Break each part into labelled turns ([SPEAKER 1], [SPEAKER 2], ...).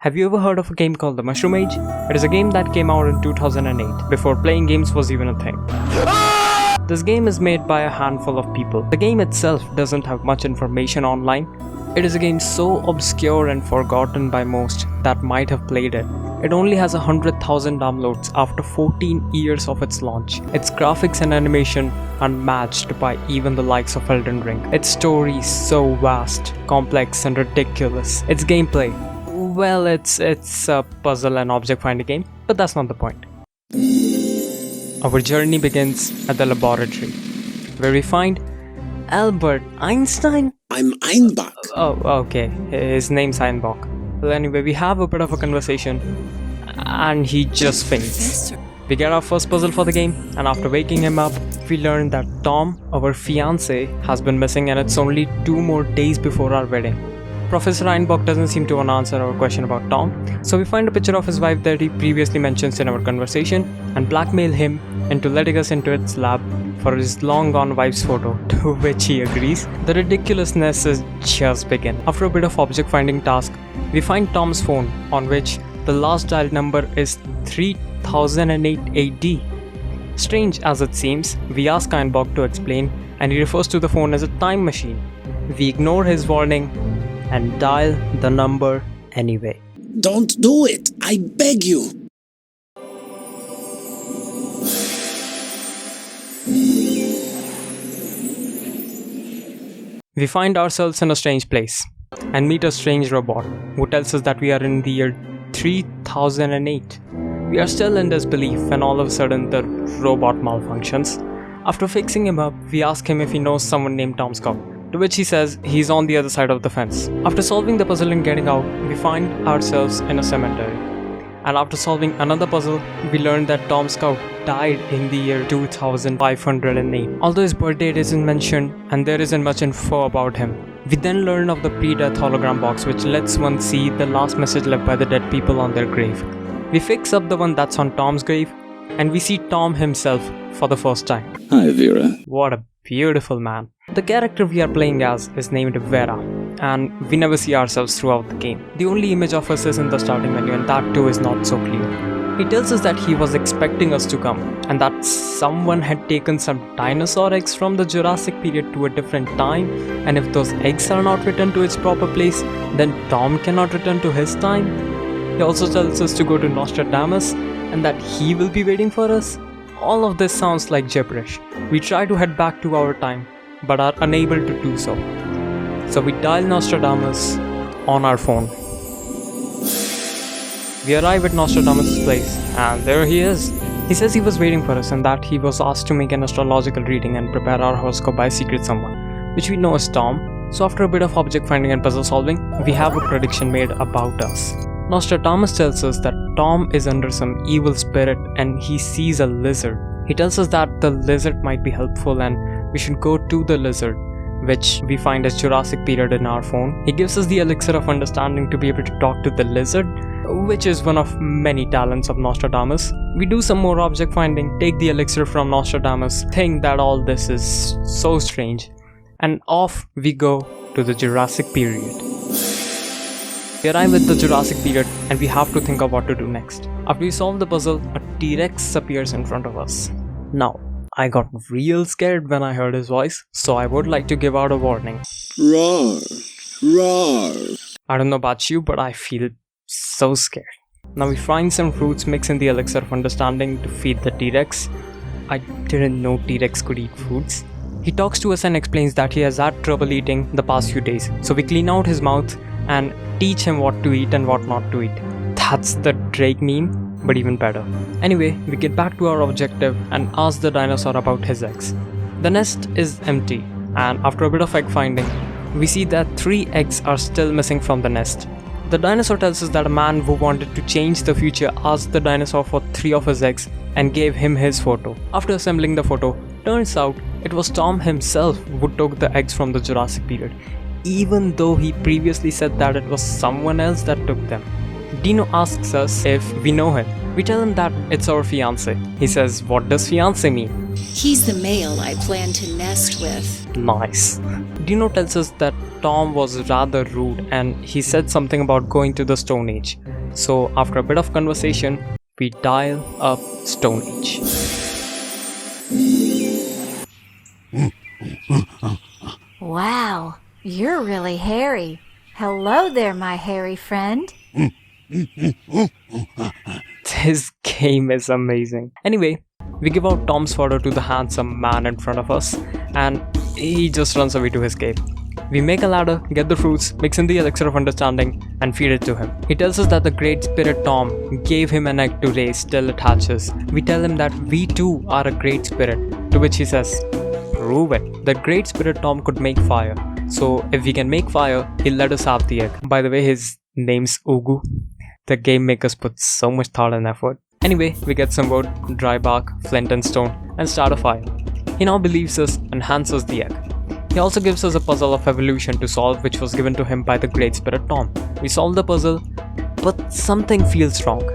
[SPEAKER 1] Have you ever heard of a game called The Mushroom Age? It is a game that came out in 2008, before playing games was even a thing. This game is made by a handful of people. The game itself doesn't have much information online. It is a game so obscure and forgotten by most that might have played it. It only has 100,000 downloads after 14 years of its launch. Its graphics and animation unmatched by even the likes of Elden Ring. Its story is so vast, complex and ridiculous. Its gameplay, well, it's a puzzle and object finding game, but that's not the point. Our journey begins at the laboratory, where we find Albert Einstein?
[SPEAKER 2] I'm Einbach.
[SPEAKER 1] Oh, okay. His name's Einbach. Well, anyway, we have a bit of a conversation, and he just faints. We get our first puzzle for the game, and after waking him up, we learn that Tom, our fiancé, has been missing, and it's only 2 more days before our wedding. Professor Einbach doesn't seem to want to answer our question about Tom, so we find a picture of his wife that he previously mentions in our conversation and blackmail him into letting us into its lab for his long gone wife's photo, to which he agrees. The ridiculousness is just begin. After a bit of object finding task, we find Tom's phone, on which the last dialed number is 3008 AD. Strange as it seems, we ask Einbach to explain, and he refers to the phone as a time machine. We ignore his warning and dial the number anyway.
[SPEAKER 2] Don't do it, I beg you.
[SPEAKER 1] We find ourselves in a strange place and meet a strange robot who tells us that we are in the year 3008. We are still in disbelief when all of a sudden the robot malfunctions. After fixing him up, we ask him if he knows someone named Tom Scout, to which he says he's on the other side of the fence. After solving the puzzle and getting out, we find ourselves in a cemetery. And after solving another puzzle, we learn that Tom Scout died in the year 2508. Although his birth date isn't mentioned and there isn't much info about him. We then learn of the pre-death hologram box, which lets one see the last message left by the dead people on their grave. We fix up the one that's on Tom's grave, and we see Tom himself for the first time.
[SPEAKER 2] Hi, Vera.
[SPEAKER 1] What a beautiful man. The character we are playing as is named Vera, and we never see ourselves throughout the game. The only image of us is in the starting menu, and that too is not so clear. He tells us that he was expecting us to come, and that someone had taken some dinosaur eggs from the Jurassic period to a different time, and if those eggs are not returned to its proper place, then Tom cannot return to his time. He also tells us to go to Nostradamus, and that he will be waiting for us. All of this sounds like gibberish. We try to head back to our time, but are unable to do so. So we dial Nostradamus on our phone. We arrive at Nostradamus' place, and there he is. He says he was waiting for us and that he was asked to make an astrological reading and prepare our horoscope by a secret someone, which we know is Tom. So after a bit of object finding and puzzle solving, we have a prediction made about us. Nostradamus tells us that Tom is under some evil spirit and he sees a lizard. He tells us that the lizard might be helpful and we should go to the lizard, which we find as Jurassic period in our phone. He gives us the elixir of understanding to be able to talk to the lizard, which is one of many talents of Nostradamus. We do some more object finding, take the elixir from Nostradamus, think that all this is so strange, and off we go to the Jurassic period. We arrive at the Jurassic period and we have to think of what to do next. After we solve the puzzle, a T-Rex appears in front of us. Now, I got real scared when I heard his voice, so I would like to give out a warning.
[SPEAKER 2] Roar, roar.
[SPEAKER 1] I don't know about you, but I feel so scared. Now we find some fruits, mix in the elixir of understanding to feed the T-Rex. I didn't know T-Rex could eat fruits. He talks to us and explains that he has had trouble eating the past few days, so we clean out his mouth and teach him what to eat and what not to eat. That's the Drake meme, but even better. Anyway, we get back to our objective and ask the dinosaur about his eggs. The nest is empty, and after a bit of egg finding, we see that 3 eggs are still missing from the nest. The dinosaur tells us that a man who wanted to change the future asked the dinosaur for 3 of his eggs and gave him his photo. After assembling the photo, turns out it was Tom himself who took the eggs from the Jurassic period, even though he previously said that it was someone else that took them. Dino asks us if we know him. We tell him that it's our fiancé. He says, what does fiancé mean?
[SPEAKER 3] He's the male I plan to nest with.
[SPEAKER 1] Nice. Dino tells us that Tom was rather rude and he said something about going to the Stone Age. So after a bit of conversation, we dial up Stone Age.
[SPEAKER 4] Wow, you're really hairy. Hello there, my hairy friend.
[SPEAKER 1] This game is amazing. Anyway, we give out Tom's photo to the handsome man in front of us and he just runs away to his cave. We make a ladder, get the fruits, mix in the elixir of understanding and feed it to him. He tells us that the Great Spirit Tom gave him an egg to raise till it hatches. We tell him that we too are a Great Spirit, to which he says, prove it. The Great Spirit Tom could make fire. So if we can make fire, he'll let us have the egg. By the way, his name's Ugu. The game makers put so much thought and effort. Anyway, we get some wood, dry bark, flint and stone and start a fire. He now believes us and hands us the egg. He also gives us a puzzle of evolution to solve which was given to him by the Great Spirit Tom. We solve the puzzle, but something feels wrong.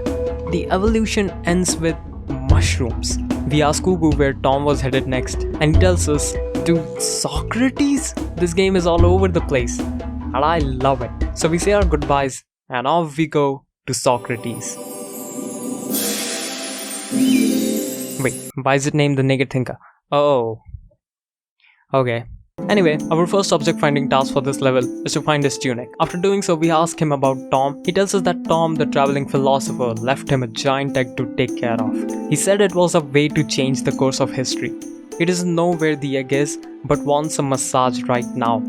[SPEAKER 1] The evolution ends with mushrooms. We ask Ugu where Tom was headed next and he tells us, to Socrates? This game is all over the place and I love it. So we say our goodbyes and off we go to Socrates. Wait, why is it named the Naked Thinker? Oh. Okay. Anyway, our first object finding task for this level is to find his tunic. After doing so, we ask him about Tom. He tells us that Tom, the traveling philosopher, left him a giant egg to take care of. He said it was a way to change the course of history. He doesn't know where the egg is, but wants a massage right now.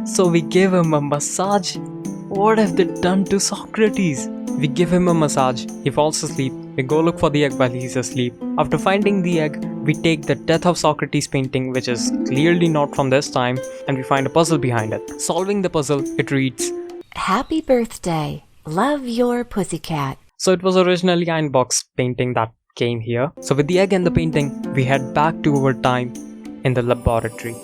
[SPEAKER 1] So we give him a massage. What have they done to Socrates? We give him a massage, he falls asleep, we go look for the egg while he's asleep. After finding the egg, we take the Death of Socrates painting, which is clearly not from this time, and we find a puzzle behind it. Solving the puzzle, it reads,
[SPEAKER 4] Happy birthday. Love your pussycat.
[SPEAKER 1] So it was originally Einbach's painting that came here. So with the egg and the painting, we head back to our time in the laboratory.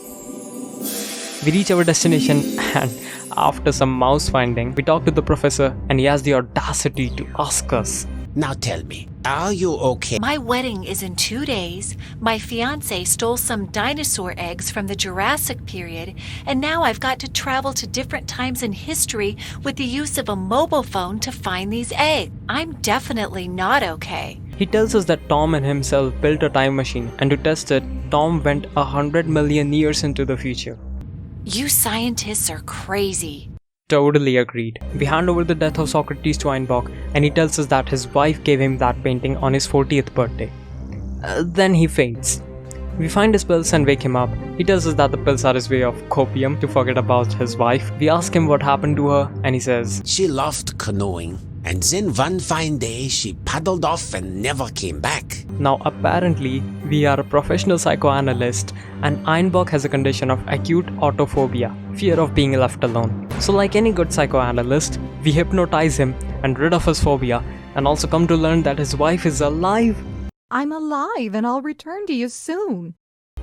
[SPEAKER 1] We reach our destination and after some mouse finding, we talk to the professor and he has the audacity to ask us,
[SPEAKER 5] Now tell me, are you okay?
[SPEAKER 4] My wedding is in 2 days. My fiancé stole some dinosaur eggs from the Jurassic period, and now I've got to travel to different times in history with the use of a mobile phone to find these eggs. I'm definitely not okay.
[SPEAKER 1] He tells us that Tom and himself built a time machine and to test it, Tom went 100 million years into the future.
[SPEAKER 4] You scientists are crazy.
[SPEAKER 1] Totally agreed. We hand over the Death of Socrates to Einbach and he tells us that his wife gave him that painting on his 40th birthday. Then he faints. We find his pills and wake him up. He tells us that the pills are his way of copium to forget about his wife. We ask him what happened to her and he says,
[SPEAKER 5] She loved canoeing, and then one fine day she paddled off and never came back.
[SPEAKER 1] Now apparently we are a professional psychoanalyst and Einbach has a condition of acute autophobia, fear of being left alone. So like any good psychoanalyst, we hypnotize him and rid of his phobia and also come to learn that his wife is alive.
[SPEAKER 6] I'm alive and I'll return to you soon.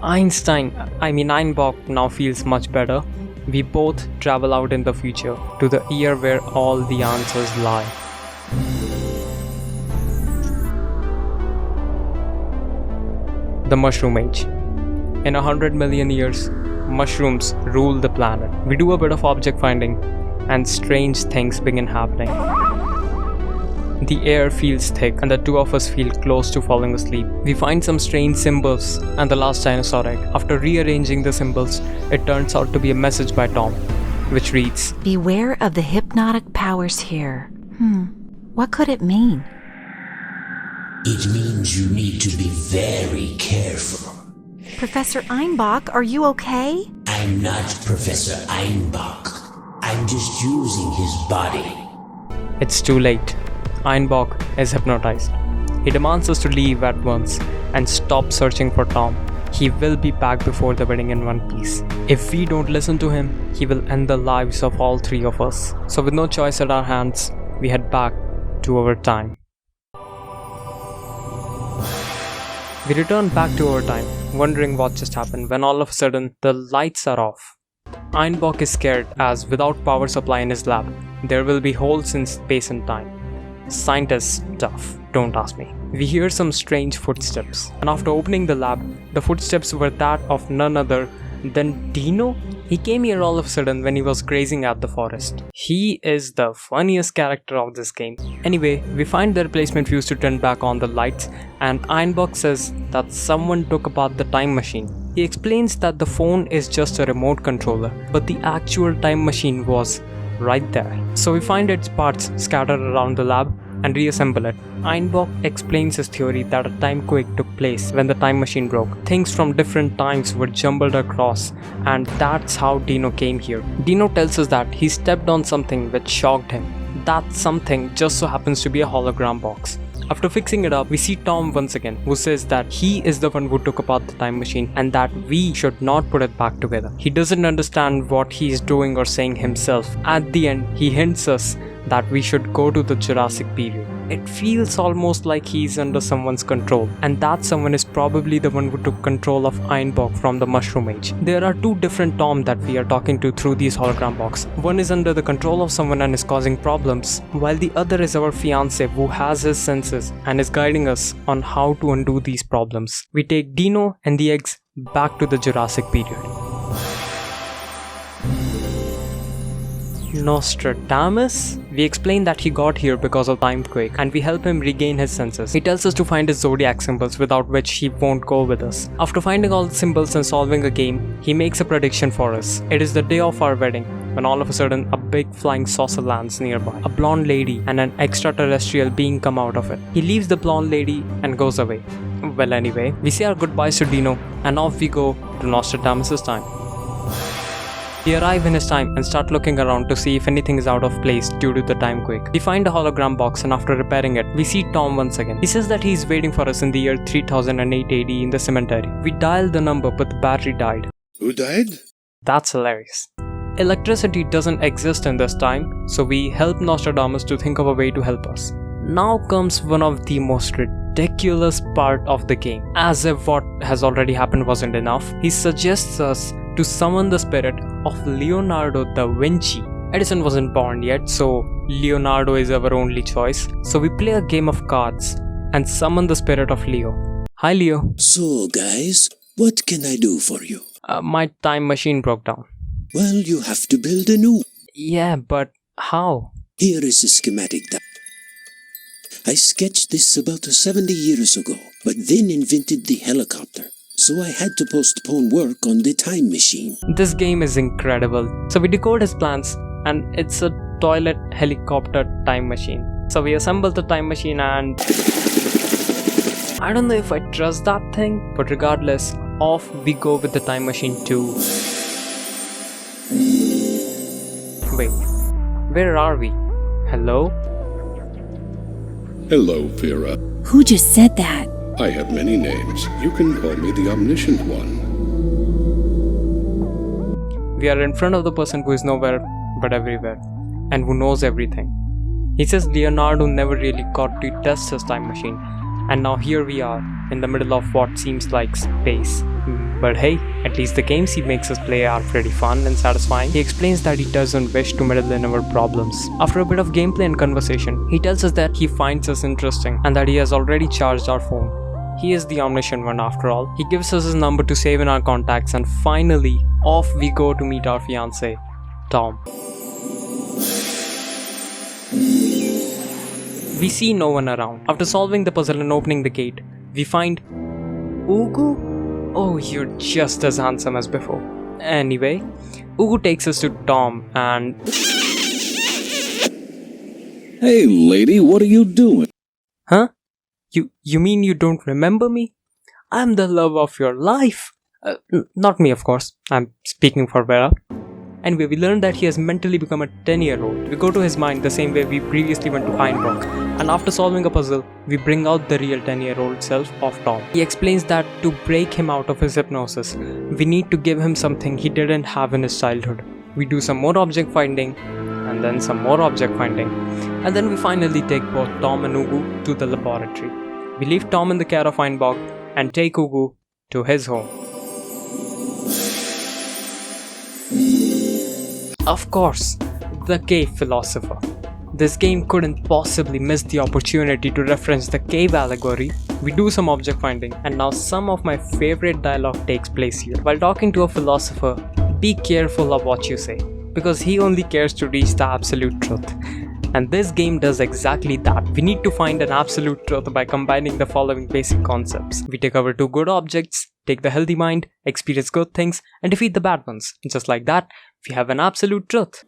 [SPEAKER 1] Einbach now feels much better. We both travel out in the future to the year where all the answers lie. The Mushroom Age. In 100 million years, mushrooms rule the planet. We do a bit of object finding and strange things begin happening. The air feels thick and the two of us feel close to falling asleep. We find some strange symbols and the last dinosaur egg. After rearranging the symbols, it turns out to be a message by Tom, which reads,
[SPEAKER 4] Beware of the hypnotic powers here. What could it mean?
[SPEAKER 5] It means you need to be very careful.
[SPEAKER 4] Professor Einbach, are you okay?
[SPEAKER 5] I'm not Professor Einbach. I'm just using his body.
[SPEAKER 1] It's too late. Einbach is hypnotized. He demands us to leave at once and stop searching for Tom. He will be back before the wedding in one piece. If we don't listen to him, he will end the lives of all three of us. So with no choice at our hands, we head back to our time. We return back to our time, wondering what just happened when all of a sudden the lights are off. Einbach is scared as without power supply in his lab, there will be holes in space and time. scientist stuff, don't ask me. We hear some strange footsteps, and after opening the lab, the footsteps were that of none other than Dino. He came here all of a sudden when he was grazing at the forest. He is the funniest character of this game. Anyway, we find the replacement fuse to turn back on the lights, and Ironbark says that someone took apart the time machine. He explains that the phone is just a remote controller, but the actual time machine was right there. So we find its parts scattered around the lab and reassemble it. Ironbark explains his theory that a time quake took place when the time machine broke. Things from different times were jumbled across, and that's how Dino came here. Dino tells us that he stepped on something which shocked him. That something just so happens to be a hologram box. After fixing it up, we see Tom once again, who says that he is the one who took apart the time machine and that we should not put it back together. He doesn't understand what he is doing or saying himself. At the end, he hints us that we should go to the Jurassic period. It feels almost like he's under someone's control, and that someone is probably the one who took control of Ironbark from the Mushroom Age. There are two different Tom that we are talking to through these hologram box. One is under the control of someone and is causing problems, while the other is our fiance who has his senses and is guiding us on how to undo these problems. We take Dino and the eggs back to the Jurassic period. Nostradamus? We explain that he got here because of timequake, and we help him regain his senses. He tells us to find his zodiac symbols, without which he won't go with us. After finding all the symbols and solving a game, he makes a prediction for us. It is the day of our wedding, when all of a sudden a big flying saucer lands nearby. A blonde lady and an extraterrestrial being come out of it. He leaves the blonde lady and goes away. Well, anyway, we say our goodbyes to Dino, and off we go to Nostradamus' time. We arrive in his time and start looking around to see if anything is out of place due to the timequake. We find a hologram box, and after repairing it, we see Tom once again. He says that he is waiting for us in the year 3008 AD in the cemetery. We dial the number, but the battery died.
[SPEAKER 2] Who died?
[SPEAKER 1] That's hilarious. Electricity doesn't exist in this time, so we help Nostradamus to think of a way to help us. Now comes one of the most ridiculous part of the game. As if what has already happened wasn't enough, he suggests us to summon the spirit of Leonardo da Vinci. Edison wasn't born yet, so Leonardo is our only choice. So we play a game of cards and summon the spirit of Leo. Hi Leo.
[SPEAKER 2] So, guys, what can I do for you?
[SPEAKER 1] My time machine broke down.
[SPEAKER 2] Well, you have to build a new.
[SPEAKER 1] Yeah, but how?
[SPEAKER 2] Here is a schematic. I sketched this about 70 years ago, but then invented the helicopter. So I had to postpone work on the time machine.
[SPEAKER 1] This game is incredible. So we decode his plans, and it's a toilet helicopter time machine. So we assemble the time machine, and I don't know if I trust that thing, but regardless, off we go with the time machine too. Wait, where are we? Hello?
[SPEAKER 7] Hello, Vera.
[SPEAKER 3] Who just said that?
[SPEAKER 7] I have many names. You can call me the Omniscient One.
[SPEAKER 1] We are in front of the person who is nowhere but everywhere, and who knows everything. He says Leonardo never really got to test his time machine, and now here we are, in the middle of what seems like space. But hey, at least the games he makes us play are pretty fun and satisfying. He explains that he doesn't wish to meddle in our problems. After a bit of gameplay and conversation, he tells us that he finds us interesting and that he has already charged our phone. He is the Omniscient One after all. He gives us his number to save in our contacts, and finally, off we go to meet our fiancé, Tom. We see no one around. After solving the puzzle and opening the gate, we find Ugu? Oh, you're just as handsome as before. Anyway, Ugu takes us to Tom and...
[SPEAKER 2] Hey, lady, what are you doing?
[SPEAKER 1] Huh? You mean you don't remember me? I'm the love of your life. Not me, of course. I'm speaking for Vera. Anyway, we learn that he has mentally become a 10-year-old. We go to his mind the same way we previously went to Ironbark, and after solving a puzzle, we bring out the real 10-year-old self of Tom. He explains that to break him out of his hypnosis, we need to give him something he didn't have in his childhood. We do some more object finding, and then some more object finding, and then we finally take both Tom and Ugu to the laboratory. We leave Tom in the care of Ironbark and take Ugu to his home. Of course, the cave philosopher. This game couldn't possibly miss the opportunity to reference the cave allegory. We do some object finding, and now some of my favorite dialogue takes place here. While talking to a philosopher, be careful of what you say, because he only cares to reach the absolute truth. And this game does exactly that. We need to find an absolute truth by combining the following basic concepts. We take our two good objects, take the healthy mind, experience good things, and defeat the bad ones. Just like that, we have an absolute truth.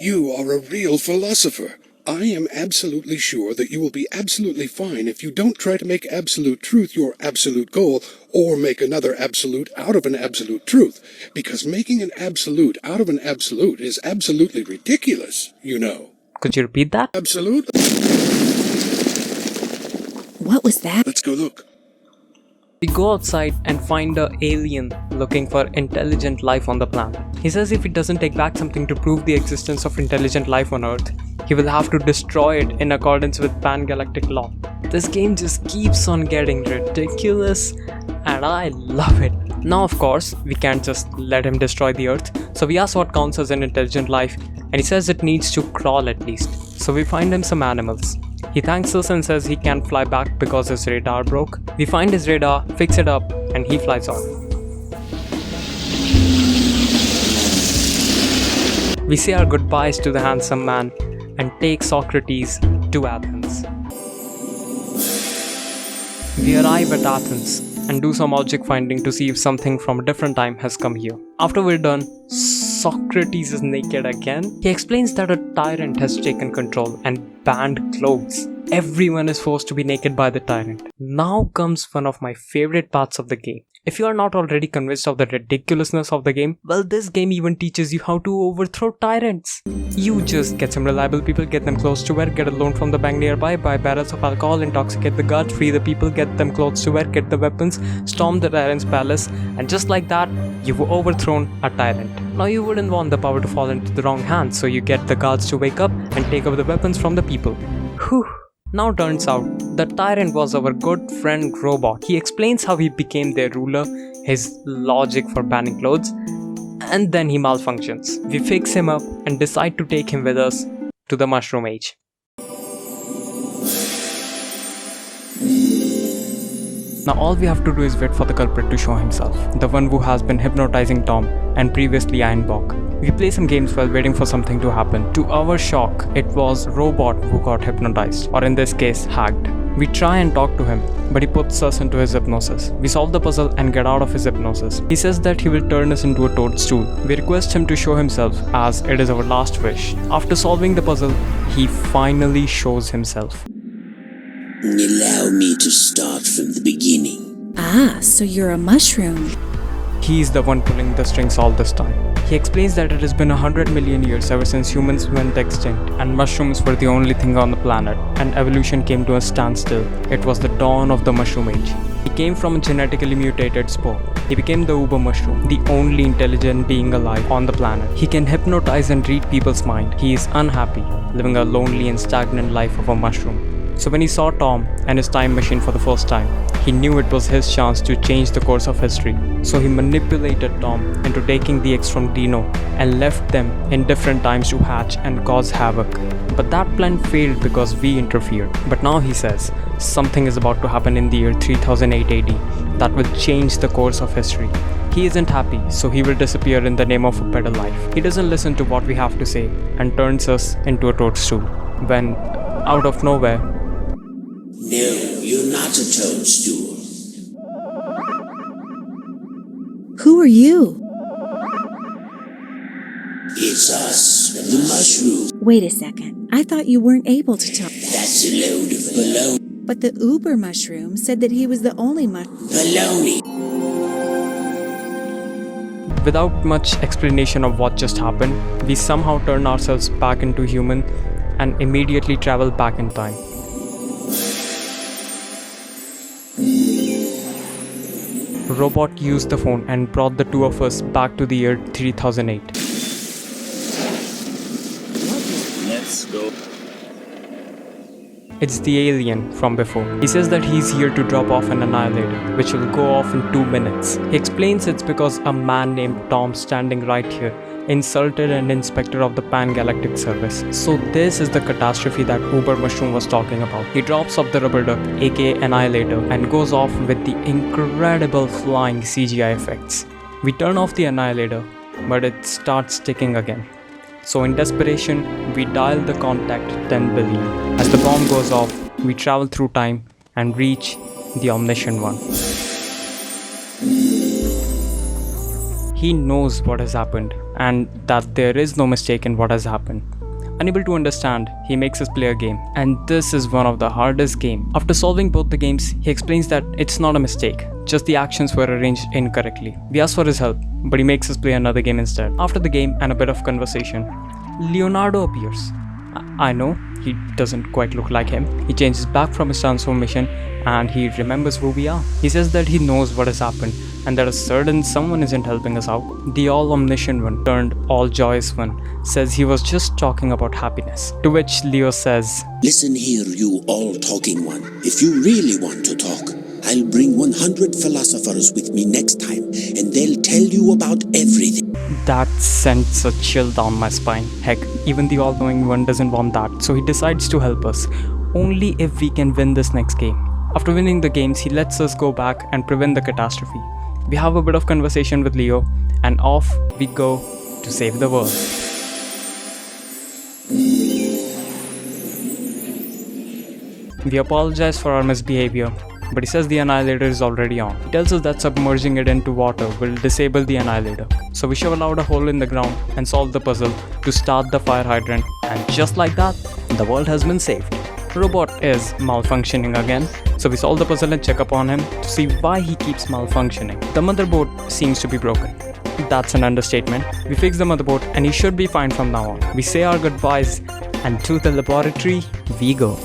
[SPEAKER 7] You are a real philosopher. I am absolutely sure that you will be absolutely fine if you don't try to make absolute truth your absolute goal or make another absolute out of an absolute truth. Because making an absolute out of an absolute is absolutely ridiculous, you know.
[SPEAKER 1] Could you repeat that?
[SPEAKER 7] Absolute?
[SPEAKER 3] What was that?
[SPEAKER 7] Let's go look.
[SPEAKER 1] We go outside and find an alien looking for intelligent life on the planet. He says if he doesn't take back something to prove the existence of intelligent life on Earth, he will have to destroy it in accordance with pan-galactic law. This game just keeps on getting ridiculous and I love it. Now of course, we can't just let him destroy the Earth, so we ask what counts as an intelligent life and he says it needs to crawl at least. So we find him some animals. He thanks us and says he can't fly back because his radar broke. We find his radar, fix it up, and he flies off. We say our goodbyes to the handsome man and take Socrates to Athens. We arrive at Athens and do some object finding to see if something from a different time has come here. After we're done, Socrates is naked again. He explains that a tyrant has taken control and banned clothes. Everyone is forced to be naked by the tyrant. Now comes one of my favorite parts of the game. If you are not already convinced of the ridiculousness of the game, well, this game even teaches you how to overthrow tyrants. You just get some reliable people, get them clothes to wear, get a loan from the bank nearby, buy barrels of alcohol, intoxicate the guards, free the people, get them clothes to wear, get the weapons, storm the tyrant's palace, and just like that, you've overthrown a tyrant. Now you wouldn't want the power to fall into the wrong hands, so you get the guards to wake up and take over the weapons from the people. Whew. Now turns out, the tyrant was our good friend Robot. He explains how he became their ruler, his logic for banning clothes, and then he malfunctions. We fix him up and decide to take him with us to the Mushroom Age. Now all we have to do is wait for the culprit to show himself, the one who has been hypnotizing Tom and previously Ironbog. We play some games while waiting for something to happen. To our shock, it was Robot who got hypnotized, or in this case, hacked. We try and talk to him, but he puts us into his hypnosis. We solve the puzzle and get out of his hypnosis. He says that he will turn us into a toadstool. We request him to show himself as it is our last wish. After solving the puzzle, he finally shows himself.
[SPEAKER 2] Allow me to start from the beginning.
[SPEAKER 3] Ah, so you're a mushroom.
[SPEAKER 1] He's the one pulling the strings all this time. He explains that it has been 100 million years ever since humans went extinct and mushrooms were the only thing on the planet and evolution came to a standstill. It was the dawn of the Mushroom Age. He came from a genetically mutated spore. He became the Uber Mushroom, the only intelligent being alive on the planet. He can hypnotize and read people's mind. He is unhappy, living a lonely and stagnant life of a mushroom. So when he saw Tom and his time machine for the first time, he knew it was his chance to change the course of history. So he manipulated Tom into taking the eggs from Dino and left them in different times to hatch and cause havoc. But that plan failed because we interfered. But now he says something is about to happen in the year 3008 AD that will change the course of history. He isn't happy, so he will disappear in the name of a better life. He doesn't listen to what we have to say and turns us into a toadstool. When, out of nowhere,
[SPEAKER 2] No, you're not a toadstool.
[SPEAKER 3] Who are you?
[SPEAKER 2] It's us, the mushroom.
[SPEAKER 3] Wait a second. I thought you weren't able to talk.
[SPEAKER 2] That's a load of baloney.
[SPEAKER 3] But the Uber mushroom said that he was the only mushroom.
[SPEAKER 2] Baloney.
[SPEAKER 1] without much explanation of what just happened, we somehow turn ourselves back into human and immediately travel back in time. Robot used the phone and brought the two of us back to the year 3008.
[SPEAKER 8] Let's go.
[SPEAKER 1] it's the alien from before. He says that he's here to drop off an annihilator, which will go off in 2 minutes. He explains it's because a man named Tom standing right here insulted an inspector of the Pan-Galactic Service. So this is the catastrophe that Uber Mushroom was talking about. He drops off the rubber duck, aka Annihilator, and goes off with the incredible flying CGI effects. We turn off the Annihilator, but it starts ticking again. So in desperation, we dial the contact 10 billion. As the bomb goes off, we travel through time and reach the Omniscient One. He knows what has happened and that there is no mistake in what has happened. Unable to understand, he makes us play a game, and this is one of the hardest games. After solving both the games, he explains that it's not a mistake, just the actions were arranged incorrectly. We ask for his help, but he makes us play another game instead. After the game and a bit of conversation, Leonardo appears. I know, he doesn't quite look like him. He changes back from his transformation and he remembers who we are. He says that he knows what has happened and that a certain someone isn't helping us out. The all-omniscient one, turned all-joyous one, says he was just talking about happiness. To which Leo says,
[SPEAKER 2] Listen here, you all-talking one. If you really want to talk, I'll bring 100 philosophers with me next time, and they'll tell you about everything.
[SPEAKER 1] That sends a chill down my spine. Heck, even the all-knowing one doesn't want that, so he decides to help us, only if we can win this next game. After winning the games, he lets us go back and prevent the catastrophe. We have a bit of conversation with Leo, and off we go to save the world. We apologize for our misbehavior, but he says the Annihilator is already on. He tells us that submerging it into water will disable the Annihilator. So we shovel out a hole in the ground and solve the puzzle to start the fire hydrant, and just like that, the world has been saved. Robot is malfunctioning again, so we solve the puzzle and check up on him to see why he keeps malfunctioning. The motherboard seems to be broken. That's an understatement. We fix the motherboard and he should be fine from now on. We say our goodbyes and to the laboratory we go.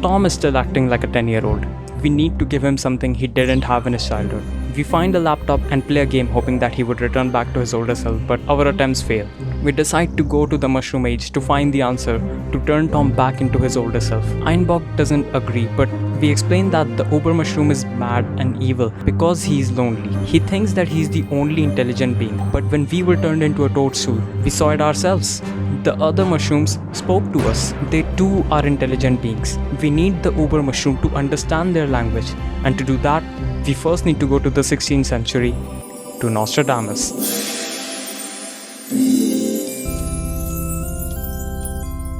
[SPEAKER 1] Tom is still acting like a 10-year-old. We need to give him something he didn't have in his childhood. We find a laptop and play a game hoping that he would return back to his older self, but our attempts fail. We decide to go to the Mushroom Age to find the answer to turn Tom back into his older self. Einbok doesn't agree, but we explain that the Uber Mushroom is mad and evil because he is lonely. He thinks that he's the only intelligent being, but when we were turned into a toadstool, we saw it ourselves. The other mushrooms spoke to us. They too are intelligent beings. We need the Uber Mushroom to understand their language, and to do that, we first need to go to the 16th century, to Nostradamus.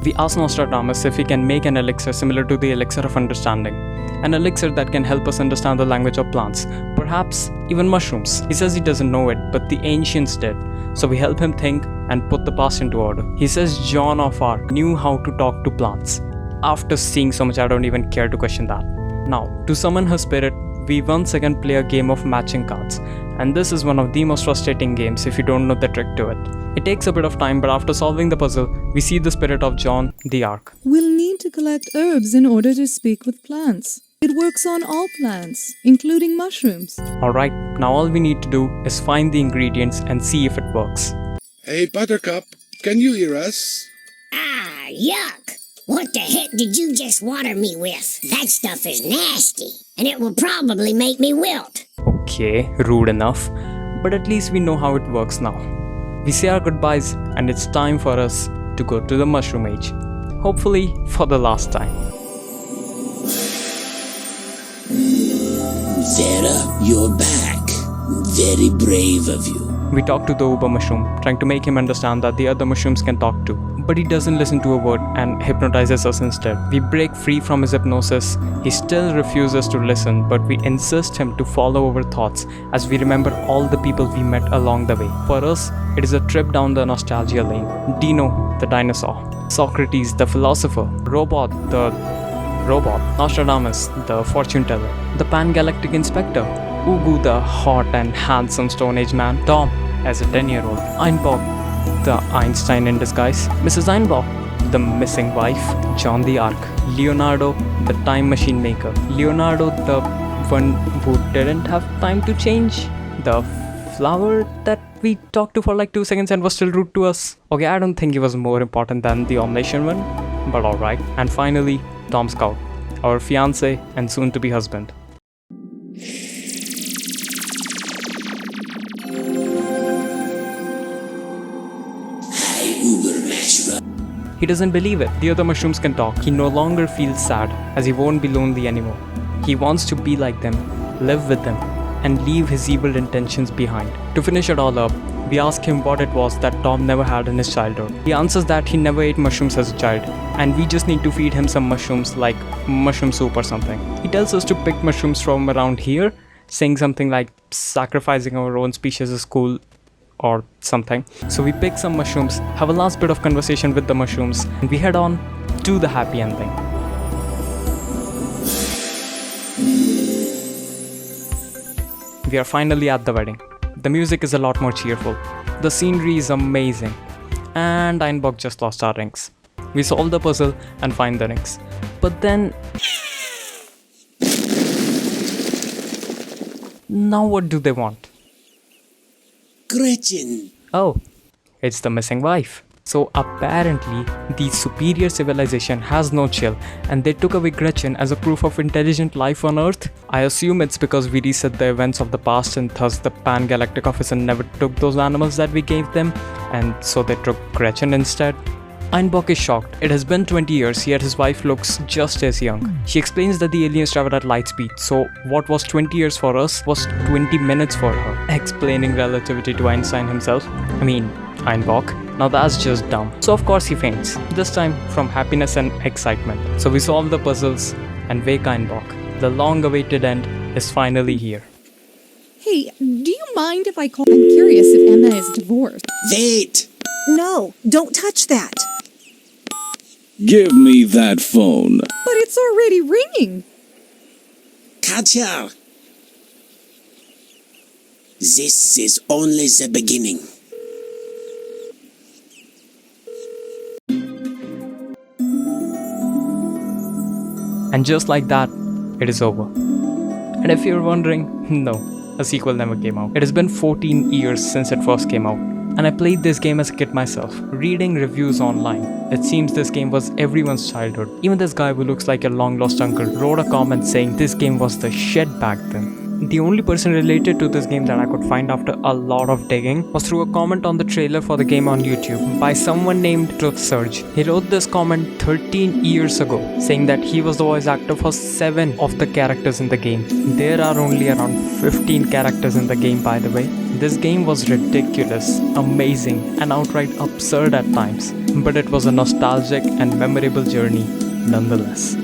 [SPEAKER 1] We ask Nostradamus if he can make an elixir similar to the elixir of understanding, an elixir that can help us understand the language of plants, perhaps even mushrooms. He says he doesn't know it, but the ancients did, so we help him think and put the past into order. He says Joan of Arc knew how to talk to plants. After seeing so much, I don't even care to question that. Now, to summon her spirit, we once again play a game of matching cards, and this is one of the most frustrating games if you don't know the trick to it. It takes a bit of time, but after solving the puzzle, we see the spirit of Joan the Arc.
[SPEAKER 8] We'll need to collect herbs in order to speak with plants. It works on all plants, including mushrooms.
[SPEAKER 1] Alright, now all we need to do is find the ingredients and see if it works.
[SPEAKER 7] Hey, Buttercup, can you hear us?
[SPEAKER 9] Ah, yuck! What the heck did you just water me with? That stuff is nasty, and it will probably make me wilt.
[SPEAKER 1] Okay, rude enough, but at least we know how it works now. We say our goodbyes and it's time for us to go to the Mushroom Age. Hopefully for the last time.
[SPEAKER 2] Vera, you're back. Very brave of you.
[SPEAKER 1] We talk to the Uber Mushroom, trying to make him understand that the other mushrooms can talk too. But he doesn't listen to a word and hypnotizes us instead. We break free from his hypnosis. He still refuses to listen, but we insist him to follow our thoughts as we remember all the people we met along the way. For us, it is a trip down the nostalgia lane. Dino, the dinosaur. Socrates, the philosopher. Nostradamus, the fortune teller. The Pan-Galactic Inspector. Ugu, the hot and handsome Stone Age man. Tom, as a 10-year-old. Einbok, the Einstein in disguise. Mrs. Einbok, the missing wife. John the Ark. Leonardo, the time machine maker. Leonardo, the one who didn't have time to change. The flower that we talked to for like 2 seconds and was still rude to us? Okay, I don't think he was more important than the Omniscient one, but alright. And finally, Tom Scout, our fiance and soon to be husband. He doesn't believe it. The other mushrooms can talk. He no longer feels sad, as he won't be lonely anymore. He wants to be like them, live with them, and leave his evil intentions behind. To finish it all up, we ask him what it was that Tom never had in his childhood. He answers that he never ate mushrooms as a child, and we just need to feed him some mushrooms like mushroom soup or something. He tells us to pick mushrooms from around here, saying something like sacrificing our own species is cool or something. So we pick some mushrooms, have a last bit of conversation with the mushrooms, and we head on to the happy ending. We are finally at the wedding. The music is a lot more cheerful. The scenery is amazing. And Einbok just lost our rings. We solve the puzzle and find the rings. But then... now what do they want?
[SPEAKER 2] Gretchen!
[SPEAKER 1] Oh, it's the missing wife. So apparently, the superior civilization has no chill and they took away Gretchen as a proof of intelligent life on Earth. I assume it's because we reset the events of the past and thus the Pan-Galactic Officer never took those animals that we gave them and so they took Gretchen instead. Einbok is shocked. It has been 20 years, yet his wife looks just as young. She explains that the aliens travel at light speed, so what was 20 years for us was 20 minutes for her, explaining relativity to Einstein himself. Einbok. Now that's just dumb. So of course he faints, this time from happiness and excitement. So we solve the puzzles and wake Einbok. The long-awaited end is finally here.
[SPEAKER 8] Hey, do you mind if I call? I'm curious if Emma is divorced.
[SPEAKER 2] Wait!
[SPEAKER 3] No, don't touch that.
[SPEAKER 10] Give me that phone.
[SPEAKER 8] But it's already ringing.
[SPEAKER 2] Katya! This is only the beginning.
[SPEAKER 1] And just like that, it is over. And if you're wondering, no, a sequel never came out. It has been 14 years since it first came out. And I played this game as a kid myself, reading reviews online. It seems this game was everyone's childhood. Even this guy who looks like a long lost uncle wrote a comment saying this game was the shit back then. The only person related to this game that I could find after a lot of digging was through a comment on the trailer for the game on YouTube by someone named Truth Surge. He wrote this comment 13 years ago saying that he was the voice actor for 7 of the characters in the game. There are only around 15 characters in the game, by the way. This game was ridiculous, amazing, and outright absurd at times, but it was a nostalgic and memorable journey nonetheless.